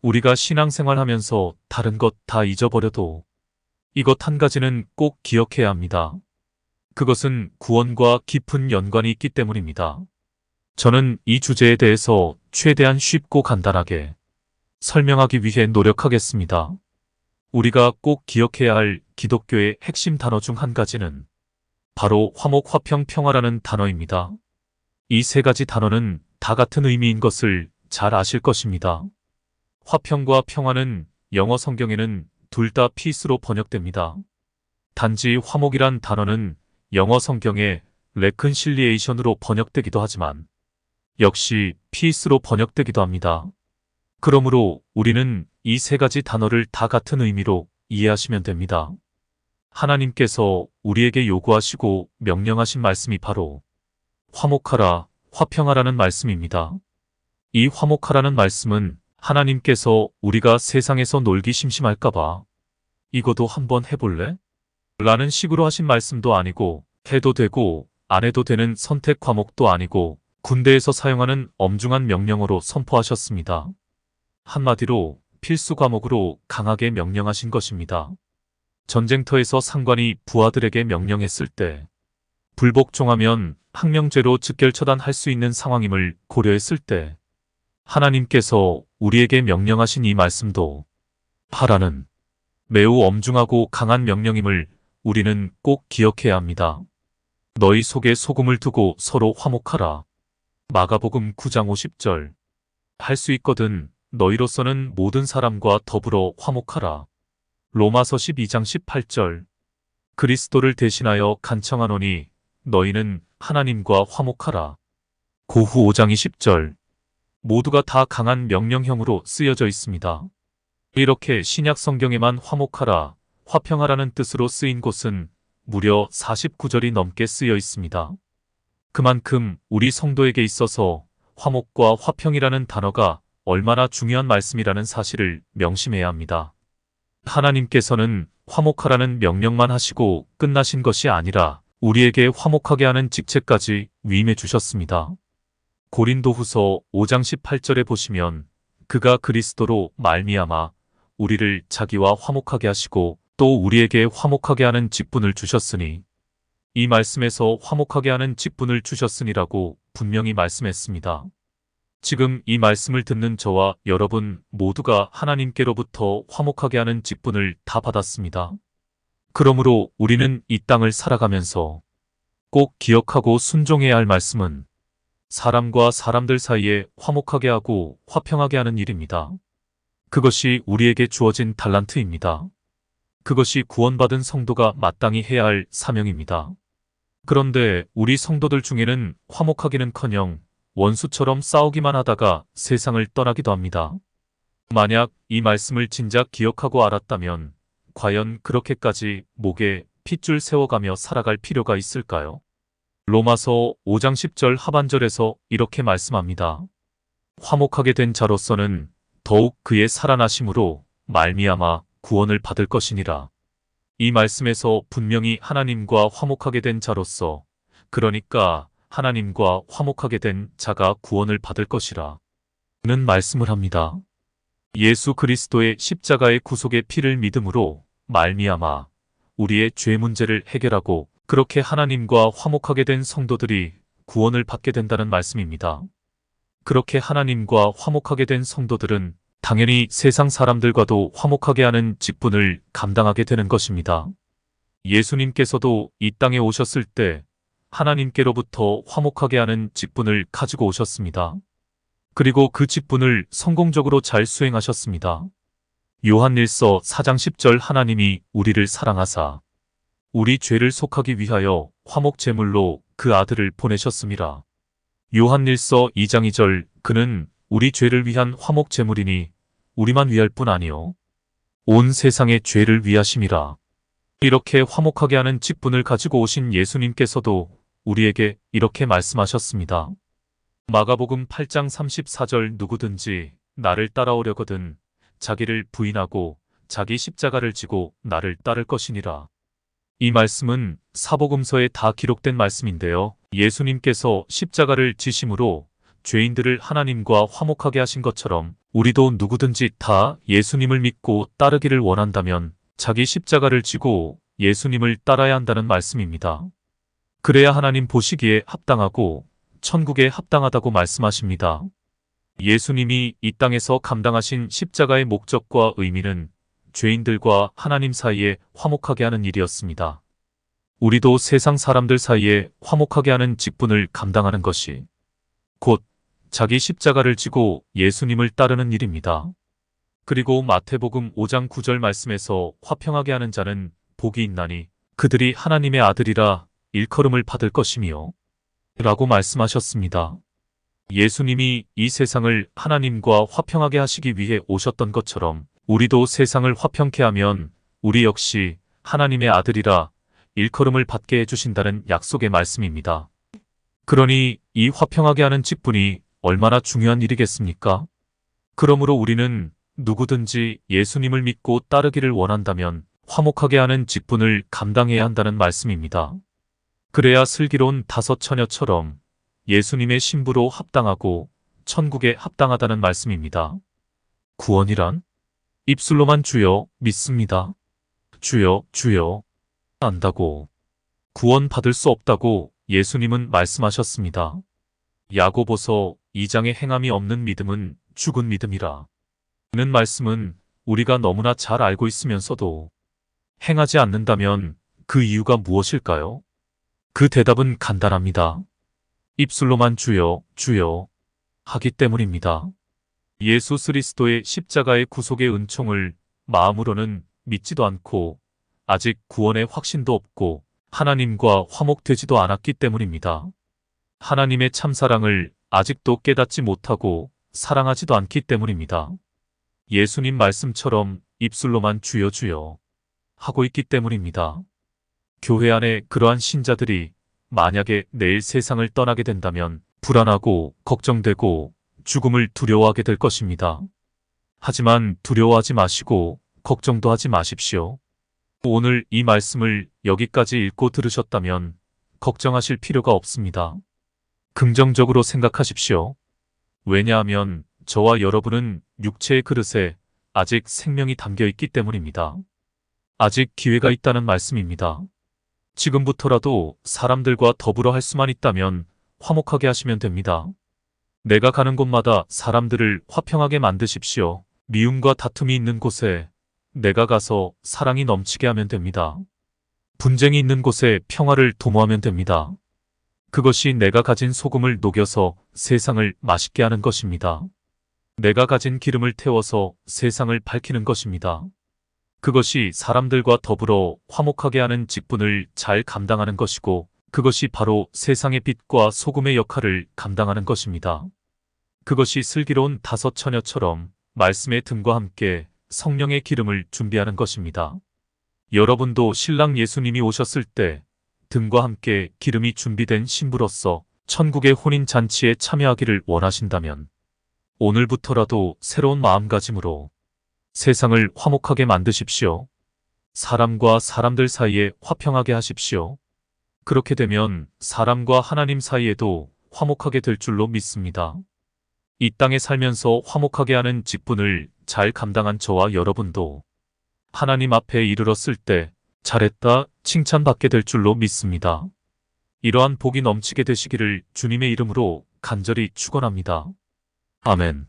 우리가 신앙생활하면서 다른 것 다 잊어버려도 이것 한 가지는 꼭 기억해야 합니다. 그것은 구원과 깊은 연관이 있기 때문입니다. 저는 이 주제에 대해서 최대한 쉽고 간단하게 설명하기 위해 노력하겠습니다. 우리가 꼭 기억해야 할 기독교의 핵심 단어 중 한 가지는 바로 화목, 화평, 평화라는 단어입니다. 이 세 가지 단어는 다 같은 의미인 것을 잘 아실 것입니다. 화평과 평화는 영어 성경에는 둘 다 peace로 번역됩니다. 단지 화목이란 단어는 영어 성경에 reconciliation으로 번역되기도 하지만 역시 peace로 번역되기도 합니다. 그러므로 우리는 이 세 가지 단어를 다 같은 의미로 이해하시면 됩니다. 하나님께서 우리에게 요구하시고 명령하신 말씀이 바로 화목하라, 화평하라는 말씀입니다. 이 화목하라는 말씀은 하나님께서 우리가 세상에서 놀기 심심할까봐 이거도 한번 해볼래? 라는 식으로 하신 말씀도 아니고 해도 되고 안 해도 되는 선택 과목도 아니고 군대에서 사용하는 엄중한 명령어로 선포하셨습니다. 한마디로 필수 과목으로 강하게 명령하신 것입니다. 전쟁터에서 상관이 부하들에게 명령했을 때 불복종하면 항명죄로 즉결처단할 수 있는 상황임을 고려했을 때 하나님께서 우리에게 명령하신 이 말씀도 하라는 매우 엄중하고 강한 명령임을 우리는 꼭 기억해야 합니다. 너희 속에 소금을 두고 서로 화목하라. 마가복음 9장 50절. 할 수 있거든 너희로서는 모든 사람과 더불어 화목하라. 로마서 12장 18절. 그리스도를 대신하여 간청하노니 너희는 하나님과 화목하라. 고후 5장 20절. 모두가 다 강한 명령형으로 쓰여져 있습니다. 이렇게 신약 성경에만 화목하라, 화평하라는 뜻으로 쓰인 곳은 무려 49절이 넘게 쓰여 있습니다. 그만큼 우리 성도에게 있어서 화목과 화평이라는 단어가 얼마나 중요한 말씀이라는 사실을 명심해야 합니다. 하나님께서는 화목하라는 명령만 하시고 끝나신 것이 아니라 우리에게 화목하게 하는 직책까지 위임해 주셨습니다. 고린도후서 5장 18절에 보시면 그가 그리스도로 말미암아 우리를 자기와 화목하게 하시고 또 우리에게 화목하게 하는 직분을 주셨으니 이 말씀에서 화목하게 하는 직분을 주셨으니라고 분명히 말씀했습니다. 지금 이 말씀을 듣는 저와 여러분 모두가 하나님께로부터 화목하게 하는 직분을 다 받았습니다. 그러므로 우리는 이 땅을 살아가면서 꼭 기억하고 순종해야 할 말씀은 사람과 사람들 사이에 화목하게 하고 화평하게 하는 일입니다. 그것이 우리에게 주어진 달란트입니다. 그것이 구원받은 성도가 마땅히 해야 할 사명입니다. 그런데 우리 성도들 중에는 화목하기는커녕 원수처럼 싸우기만 하다가 세상을 떠나기도 합니다. 만약 이 말씀을 진작 기억하고 알았다면 과연 그렇게까지 목에 핏줄 세워가며 살아갈 필요가 있을까요? 로마서 5장 10절 하반절에서 이렇게 말씀합니다. 화목하게 된 자로서는 더욱 그의 살아나심으로 말미암아 구원을 받을 것이니라. 이 말씀에서 분명히 하나님과 화목하게 된 자로서, 그러니까 하나님과 화목하게 된 자가 구원을 받을 것이라 는 말씀을 합니다. 예수 그리스도의 십자가의 구속의 피를 믿음으로 말미암아 우리의 죄 문제를 해결하고 그렇게 하나님과 화목하게 된 성도들이 구원을 받게 된다는 말씀입니다. 그렇게 하나님과 화목하게 된 성도들은 당연히 세상 사람들과도 화목하게 하는 직분을 감당하게 되는 것입니다. 예수님께서도 이 땅에 오셨을 때 하나님께로부터 화목하게 하는 직분을 가지고 오셨습니다. 그리고 그 직분을 성공적으로 잘 수행하셨습니다. 요한일서 4장 10절 하나님이 우리를 사랑하사 우리 죄를 속하기 위하여 화목 제물로 그 아들을 보내셨음이라. 요한일서 2장 2절 그는 우리 죄를 위한 화목 제물이니 우리만 위할 뿐 아니요 온 세상의 죄를 위하심이라. 이렇게 화목하게 하는 직분을 가지고 오신 예수님께서도 우리에게 이렇게 말씀하셨습니다. 마가복음 8장 34절 누구든지 나를 따라오려거든 자기를 부인하고 자기 십자가를 지고 나를 따를 것이니라. 이 말씀은 사복음서에 다 기록된 말씀인데요. 예수님께서 십자가를 지심으로 죄인들을 하나님과 화목하게 하신 것처럼 우리도 누구든지 다 예수님을 믿고 따르기를 원한다면 자기 십자가를 지고 예수님을 따라야 한다는 말씀입니다. 그래야 하나님 보시기에 합당하고 천국에 합당하다고 말씀하십니다. 예수님이 이 땅에서 감당하신 십자가의 목적과 의미는 죄인들과 하나님 사이에 화목하게 하는 일이었습니다. 우리도 세상 사람들 사이에 화목하게 하는 직분을 감당하는 것이 곧 자기 십자가를 지고 예수님을 따르는 일입니다. 그리고 마태복음 5장 9절 말씀에서 화평하게 하는 자는 복이 있나니 그들이 하나님의 아들이라 일컬음을 받을 것이며 라고 말씀하셨습니다. 예수님이 이 세상을 하나님과 화평하게 하시기 위해 오셨던 것처럼 우리도 세상을 화평케 하면 우리 역시 하나님의 아들이라 일컬음을 받게 해주신다는 약속의 말씀입니다. 그러니 이 화평하게 하는 직분이 얼마나 중요한 일이겠습니까? 그러므로 우리는 누구든지 예수님을 믿고 따르기를 원한다면 화목하게 하는 직분을 감당해야 한다는 말씀입니다. 그래야 슬기로운 다섯 처녀처럼 예수님의 신부로 합당하고 천국에 합당하다는 말씀입니다. 구원이란? 입술로만 주여 믿습니다. 주여 주여 안다고 구원 받을 수 없다고 예수님은 말씀하셨습니다. 야고보서 2장의 행함이 없는 믿음은 죽은 믿음이라. 는 말씀은 우리가 너무나 잘 알고 있으면서도 행하지 않는다면 그 이유가 무엇일까요? 그 대답은 간단합니다. 입술로만 주여 주여 하기 때문입니다. 예수 그리스도의 십자가의 구속의 은총을 마음으로는 믿지도 않고 아직 구원의 확신도 없고 하나님과 화목되지도 않았기 때문입니다. 하나님의 참사랑을 아직도 깨닫지 못하고 사랑하지도 않기 때문입니다. 예수님 말씀처럼 입술로만 주여 주여 하고 있기 때문입니다. 교회 안에 그러한 신자들이 만약에 내일 세상을 떠나게 된다면 불안하고 걱정되고 죽음을 두려워하게 될 것입니다. 하지만 두려워하지 마시고 걱정도 하지 마십시오. 오늘 이 말씀을 여기까지 읽고 들으셨다면 걱정하실 필요가 없습니다. 긍정적으로 생각하십시오. 왜냐하면 저와 여러분은 육체의 그릇에 아직 생명이 담겨 있기 때문입니다. 아직 기회가 있다는 말씀입니다. 지금부터라도 사람들과 더불어 할 수만 있다면 화목하게 하시면 됩니다. 내가 가는 곳마다 사람들을 화평하게 만드십시오. 미움과 다툼이 있는 곳에 내가 가서 사랑이 넘치게 하면 됩니다. 분쟁이 있는 곳에 평화를 도모하면 됩니다. 그것이 내가 가진 소금을 녹여서 세상을 맛있게 하는 것입니다. 내가 가진 기름을 태워서 세상을 밝히는 것입니다. 그것이 사람들과 더불어 화목하게 하는 직분을 잘 감당하는 것이고 그것이 바로 세상의 빛과 소금의 역할을 감당하는 것입니다. 그것이 슬기로운 다섯 처녀처럼 말씀의 등과 함께 성령의 기름을 준비하는 것입니다. 여러분도 신랑 예수님이 오셨을 때 등과 함께 기름이 준비된 신부로서 천국의 혼인잔치에 참여하기를 원하신다면 오늘부터라도 새로운 마음가짐으로 세상을 화목하게 만드십시오. 사람과 사람들 사이에 화평하게 하십시오. 그렇게 되면 사람과 하나님 사이에도 화목하게 될 줄로 믿습니다. 이 땅에 살면서 화목하게 하는 직분을 잘 감당한 저와 여러분도 하나님 앞에 이르렀을 때 잘했다 칭찬받게 될 줄로 믿습니다. 이러한 복이 넘치게 되시기를 주님의 이름으로 간절히 축원합니다. 아멘.